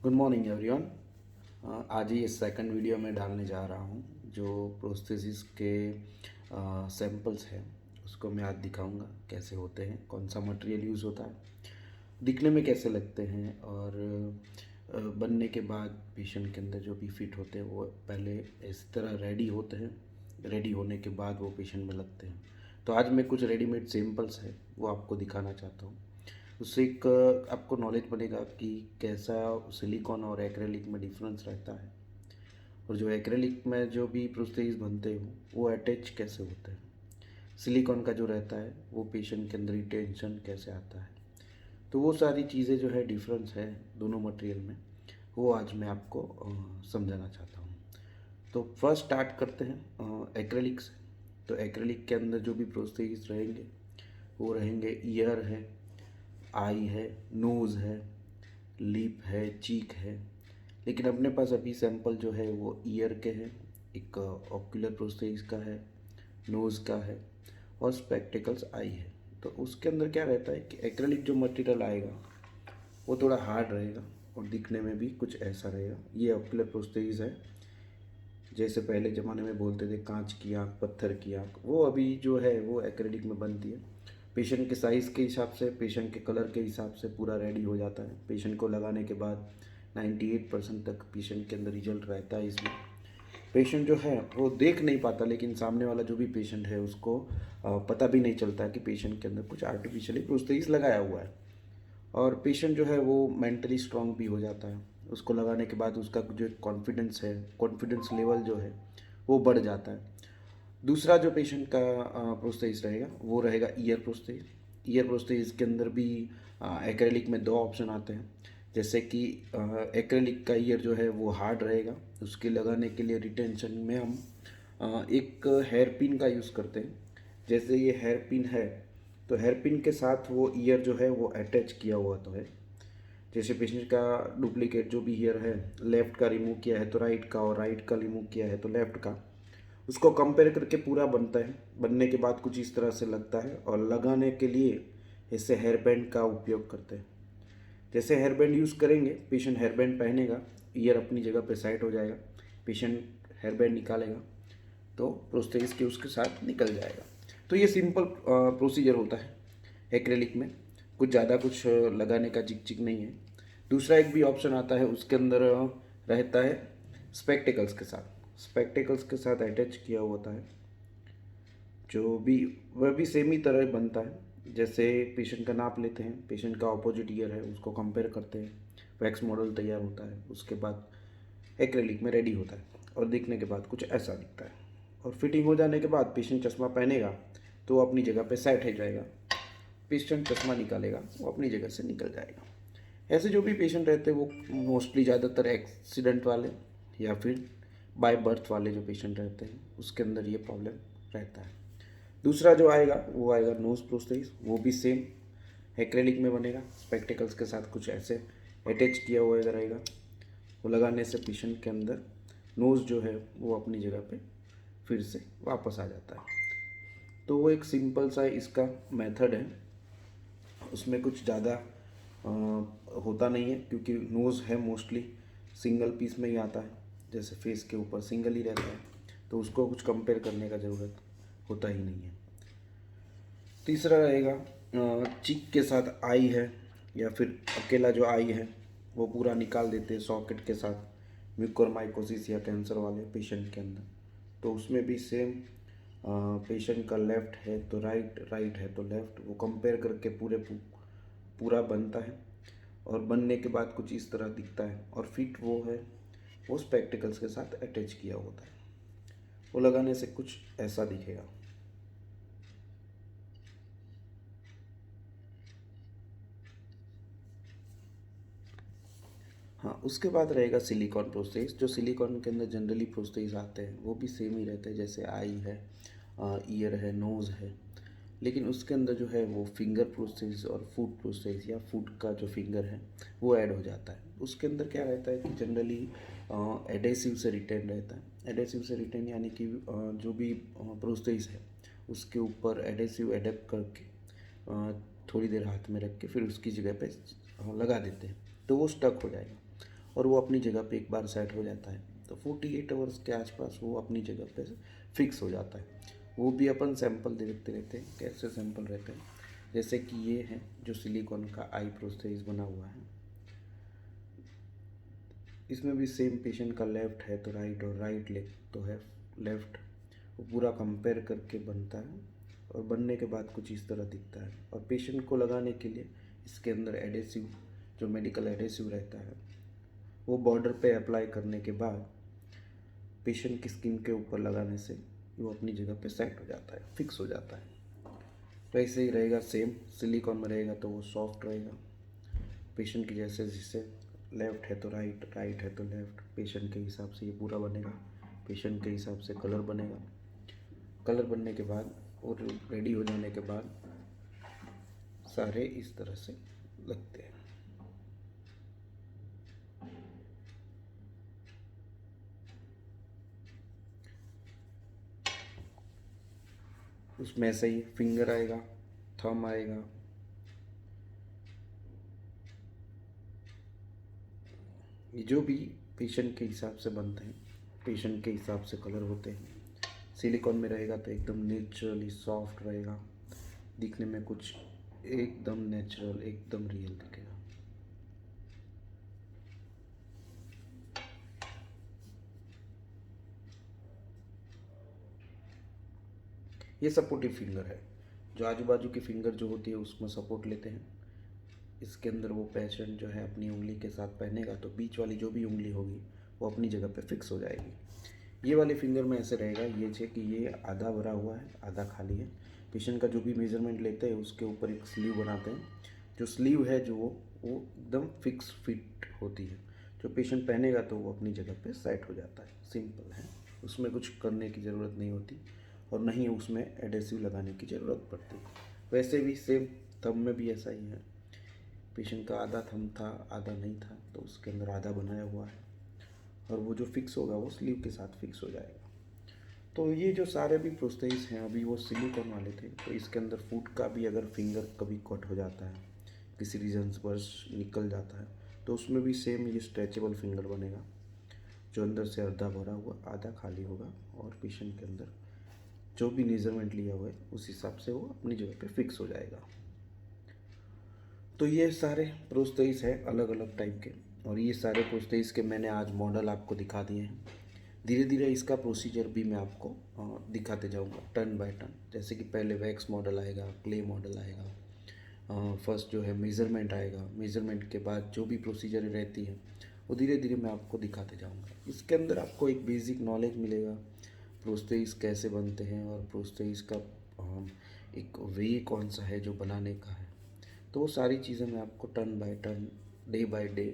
Good morning everyone. आज ये second video में डालने जा रहा हूँ जो प्रोस्थेसिस के सैंपल्स हैं उसको मैं आज दिखाऊंगा कैसे होते हैं, कौन सा मटेरियल यूज़ होता है, दिखने में कैसे लगते हैं और बनने के बाद पेशेंट के अंदर जो भी फिट होते हैं वो पहले इस तरह रेडी होते हैं, रेडी होने के बाद वो पेशेंट में लगते हैं। तो आज मैं कुछ रेडीमेड सैंपल्स है वो आपको दिखाना चाहता हूँ। उससे एक आपको नॉलेज बनेगा कि कैसा सिलिकॉन और एक्रेलिक में डिफरेंस रहता है, और जो एक्रेलिक में जो भी प्रोस्थेसिस बनते हो वो अटैच कैसे होते हैं, सिलिकॉन का जो रहता है वो पेशेंट के अंदर रिटेंशन कैसे आता है। तो वो सारी चीज़ें जो है डिफरेंस है दोनों मटेरियल में, वो आज मैं आपको समझाना चाहता हूँ। तो फर्स्ट स्टार्ट करते हैं एक्रेलिक से। तो एक्रेलिक के अंदर जो भी प्रोस्थेसिस रहेंगे वो रहेंगे ईयर है, आई है, नोज़ है, लिप है, चीक है। लेकिन अपने पास अभी सैंपल जो है वो ईयर के हैं, एक ऑक्यूलर प्रोस्थेसिस का है, नोज़ का है और स्पेक्टिकल्स आई है। तो उसके अंदर क्या रहता है कि एक्रेलिक जो मटेरियल आएगा वो थोड़ा हार्ड रहेगा और दिखने में भी कुछ ऐसा रहेगा। ये ऑक्यूलर प्रोस्थेसिस है, जैसे पहले ज़माने में बोलते थे कांच की आँख, पत्थर की आँख, वो अभी जो है वो एक्रेलिक में बनती है। पेशेंट के साइज़ के हिसाब से, पेशेंट के कलर के हिसाब से पूरा रेडी हो जाता है। पेशेंट को लगाने के बाद 98% तक पेशेंट के अंदर रिजल्ट रहता है। इसमें पेशेंट जो है वो देख नहीं पाता, लेकिन सामने वाला जो भी पेशेंट है उसको पता भी नहीं चलता कि पेशेंट के अंदर कुछ आर्टिफिशियली प्रोस्थेसिस लगाया हुआ है। और पेशेंट जो है वो मेंटली स्ट्रांग भी हो जाता है। उसको लगाने के बाद उसका जो कॉन्फिडेंस है, कॉन्फिडेंस लेवल जो है वो बढ़ जाता है। दूसरा जो पेशेंट का प्रोस्थेसिस रहेगा वो रहेगा ईयर प्रोस्थेसिस। ईयर प्रोस्थेसिस के अंदर भी एक्रेलिक में दो ऑप्शन आते हैं। जैसे कि एक्रेलिक का ईयर जो है वो हार्ड रहेगा, उसके लगाने के लिए रिटेंशन में हम एक हेयर पिन का यूज़ करते हैं। जैसे ये हेयर पिन है तो हेयर पिन के साथ वो ईयर जो है वो अटैच किया हुआ तो है। जैसे पेशेंट का डुप्लीकेट जो भी ईयर है, लेफ़्ट का रिमूव किया है तो राइट का, और राइट का रिमूव किया है तो लेफ़्ट का, उसको कंपेयर करके पूरा बनता है। बनने के बाद कुछ इस तरह से लगता है, और लगाने के लिए इससे हेयर बैंड का उपयोग करते हैं। जैसे हेयर बैंड यूज़ करेंगे, पेशेंट हेयर बैंड पहनेगा, ईयर अपनी जगह पे सेट हो जाएगा, पेशेंट हेयर बैंड निकालेगा तो प्रोस्थेसिस के उसके साथ निकल जाएगा। तो ये सिंपल प्रोसीजर होता है एक्रेलिक में, कुछ ज़्यादा कुछ लगाने का चिक चिक नहीं है। दूसरा एक भी ऑप्शन आता है, उसके अंदर रहता है स्पेक्टिकल्स के साथ, स्पेक्टिकल्स के साथ अटैच किया होता है, जो भी वह भी सेम ही तरह बनता है। जैसे पेशेंट का नाप लेते हैं, पेशेंट का ऑपोजिट ईयर है उसको कंपेयर करते हैं, वैक्स मॉडल तैयार होता है, उसके बाद एक्रेलिक में रेडी होता है और दिखने के बाद कुछ ऐसा दिखता है। और फिटिंग हो जाने के बाद पेशेंट चश्मा पहनेगा तो वो अपनी जगह पे सेट हो जाएगा, पेशेंट चश्मा निकालेगा वो अपनी जगह से निकल जाएगा। ऐसे जो भी पेशेंट रहते हैं वो मोस्टली ज़्यादातर एक्सीडेंट वाले या फिर बाय बर्थ वाले जो पेशेंट रहते हैं उसके अंदर ये प्रॉब्लम रहता है। दूसरा जो आएगा वो आएगा नोज़ प्रोस्थेसिस, वो भी सेम एक्रेलिक में बनेगा, स्पेक्टिकल्स के साथ कुछ ऐसे अटैच किया हुआ रहेगा। वो लगाने से पेशेंट के अंदर नोज़ जो है वो अपनी जगह पे फिर से वापस आ जाता है। तो वो एक सिंपल सा इसका मेथड है, उसमें कुछ ज़्यादा होता नहीं है, क्योंकि नोज़ है मोस्टली सिंगल पीस में ही आता है, जैसे फेस के ऊपर सिंगल ही रहता है, तो उसको कुछ कंपेयर करने का ज़रूरत होता ही नहीं है। तीसरा रहेगा चिक के साथ आई है, या फिर अकेला जो आई है वो पूरा निकाल देते हैं सॉकेट के साथ, म्यूकोरमाइकोसिस या कैंसर वाले पेशेंट के अंदर। तो उसमें भी सेम, पेशेंट का लेफ़्ट है तो राइट, राइट है तो लेफ़्ट, वो कंपेयर करके पूरा बनता है, और बनने के बाद कुछ इस तरह दिखता है। और फिट वो है, वो स्पेक्टिकल्स के साथ अटैच किया होता है, वो लगाने से कुछ ऐसा दिखेगा। हाँ, उसके बाद रहेगा सिलिकॉन प्रोस्थेसिस। जो सिलिकॉन के अंदर जनरली प्रोस्थेसिस आते हैं वो भी सेम ही रहते हैं, जैसे आई है, ईयर है, नोज़ है, लेकिन उसके अंदर जो है वो फिंगर प्रोस्थेसिस और फुट प्रोस्थेसिस या फुट का जो फिंगर है वो ऐड हो जाता है। उसके अंदर क्या रहता है कि जनरली एडेसिव से रिटेन रहता है। एडेसिव से रिटेन यानी कि जो भी प्रोस्थेसिस है उसके ऊपर एडेसिव एडेप्ट करके थोड़ी देर हाथ में रख के फिर उसकी जगह पे लगा देते हैं, तो वो स्टक हो जाएगा। और वो अपनी जगह पे एक बार सेट हो जाता है। तो 48 आवर्स के आसपास वो अपनी जगह पे फिक्स हो जाता है। वो भी अपन सैंपल देखते रहते हैं कैसे सैंपल रहते हैं। जैसे कि ये है जो सिलिकॉन का आई प्रोस्थेसिस बना हुआ है, इसमें भी सेम पेशेंट का लेफ़्ट है तो राइट और राइट लेग तो है लेफ़्ट, वो पूरा कंपेयर करके बनता है और बनने के बाद कुछ इस तरह दिखता है। और पेशेंट को लगाने के लिए इसके अंदर एडेसिव, जो मेडिकल एडेसिव रहता है, वो बॉर्डर पे अप्लाई करने के बाद पेशेंट की स्किन के ऊपर लगाने से वो अपनी जगह पे सेट हो जाता है, फिक्स हो जाता है। वैसे ही रहेगा सेम, सिलिकॉन में रहेगा तो वो सॉफ्ट रहेगा। पेशेंट की जैसे जैसे लेफ़्ट है तो राइट, राइट है तो लेफ़्ट, पेशेंट के हिसाब से ये पूरा बनेगा। पेशेंट के हिसाब से कलर बनेगा। कलर बनने के बाद और रेडी हो जाने के बाद सारे इस तरह से लगते हैं। उसमें ऐसे ही फिंगर आएगा, थंब आएगा, ये जो भी पेशेंट के हिसाब से बनते हैं, पेशेंट के हिसाब से कलर होते हैं। सिलिकॉन में रहेगा तो एकदम नेचुरली सॉफ्ट रहेगा, दिखने में कुछ एकदम नेचुरल, एकदम रियल दिखेगा। ये सपोर्टिव फिंगर है, जो आजू बाजू की फिंगर जो होती है उसमें सपोर्ट लेते हैं। इसके अंदर वो पेशेंट जो है अपनी उंगली के साथ पहनेगा तो बीच वाली जो भी उंगली होगी वो अपनी जगह पे फिक्स हो जाएगी। ये वाले फिंगर में ऐसे रहेगा, ये है कि ये आधा भरा हुआ है आधा खाली है। पेशेंट का जो भी मेजरमेंट लेते हैं उसके ऊपर एक स्लीव बनाते हैं, जो स्लीव है जो वो एकदम फिक्स फिट होती है। जो पेशेंट पहनेगा तो वो अपनी जगह पे सेट हो जाता है। सिंपल है, उसमें कुछ करने की ज़रूरत नहीं होती और नहीं उसमें एडेसिव लगाने की ज़रूरत पड़ती। वैसे भी सेम थंब में भी ऐसा ही है, पेशेंट का आधा थंब था आधा नहीं था तो उसके अंदर आधा बनाया हुआ है और वो जो फिक्स होगा वो स्लीव के साथ फिक्स हो जाएगा। तो ये जो सारे भी प्रोस्थेसिस हैं अभी वो सिलिकॉन वाले थे, तो इसके अंदर फुट का भी अगर फिंगर कभी कट हो जाता है, किसी रीजन पर निकल जाता है, तो उसमें भी सेम ये स्ट्रेचेबल फिंगर बनेगा, जो अंदर से आधा भरा हुआ आधा खाली होगा और पेशेंट के अंदर जो भी मेजरमेंट लिया हुआ है उस हिसाब से वो अपनी जगह पे फिक्स हो जाएगा। तो ये सारे प्रोस्थेसिस है अलग अलग टाइप के, और ये सारे प्रोस्थेसिस के मैंने आज मॉडल आपको दिखा दिए हैं। धीरे धीरे इसका प्रोसीजर भी मैं आपको दिखाते जाऊंगा टर्न बाय टर्न। जैसे कि पहले वैक्स मॉडल आएगा, क्ले मॉडल आएगा, फर्स्ट जो है मेज़रमेंट आएगा, मेज़रमेंट के बाद जो भी प्रोसीजर रहती है वो धीरे धीरे मैं आपको दिखाते जाऊंगा। इसके अंदर आपको एक बेसिक नॉलेज मिलेगा प्रोस्थेसिस कैसे बनते हैं और प्रोस्थेसिस का एक वे कौन सा है जो बनाने का है। तो वो सारी चीज़ें मैं आपको turn by turn, day by day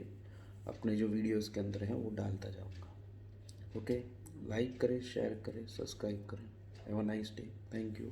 अपने जो वीडियोस के अंदर हैं वो डालता जाऊंगा। ओके, लाइक करें, शेयर करें, सब्सक्राइब करें। Have a nice day, thank you.